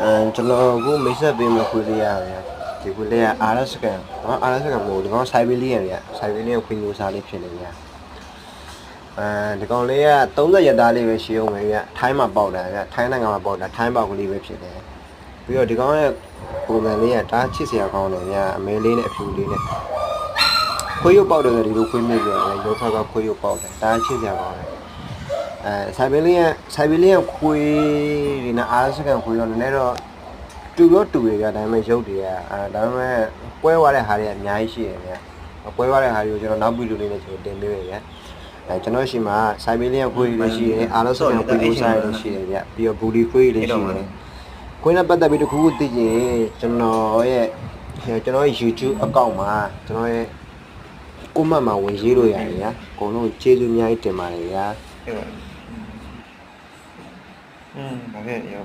ကျွန်တော်ကိုမိတ်ဆက်ပေးမှခွေးလေးရဗျာဒီခွေးလေးက RS ကန်နော် RS ကန်မဟုတ်ဒီကောင် Siberian ဗျာ Siberian ခွေးမျိုးစားလေးဖြစ်နေဗျာဒီကောင်လေးက30ရက်သားလေးပဲရှိအောင်ပဲဗျာထိုင်းမှာပေါက်တာဗျာထိုင်းနိုင်ငံမှာပေါက်တာထိုင်းပေါက်ကလေးပဲဖြစ်တယ်ပြီးတော့ဒီကောင်ရဲ့ပုံစံလေးကဒါချစ်စရာကောင်းတယ်ဗျာအမဲလေးနဲ့အဖြူလေးနဲ့ခွေးရုပ်ပေါက်တယ်ဆိုဒီလိုခွေးမျိုးဗျာရုပ်ဖက်ကခွေးရုပ်ပေါက်တယ်ဒါချစ်စရာကောင်းတယ်Siberian ခွေးဒီနဲ့ RS ကန်ခွေးတော့နည်းနည်းတော့တူရဗျာဒါပေမဲ့ရုပ်တွေကဒါပေမဲ့ပွဲသွားတဲ့ဟာတွေအများကြီးရှိတယ်ဗျာပွဲသွားတဲ့ဟာတွေကိုကျွန်တော်နောက်ဗီဒီယိုလေးနဲ့ကျွန်တော်တင်ပေးမယ်ဗျာကျွန်တော်ရှိမှာ Siberian ခွေးတွေရှိတယ် RS ကန်ခွေးတွေစားတွေရှိတယ်ဗျာပြီးတော့ Bully ခွေးတွေရှိတယ်ခွေးနဲ့ပတ်သက်ပြီးတခုခုသိရင်ကျွန်တော်ရဲ့ YouTube အကောင့်မှာကျွန်တော်ရဲ့ကွန်မန့်မှာဝင်ရေးလို့ရတယ်ဗျာအကုန်လုံးကျေးဇူးအများကြီးတင်ပါတယ်ဗျာဘာဖြစ်ရော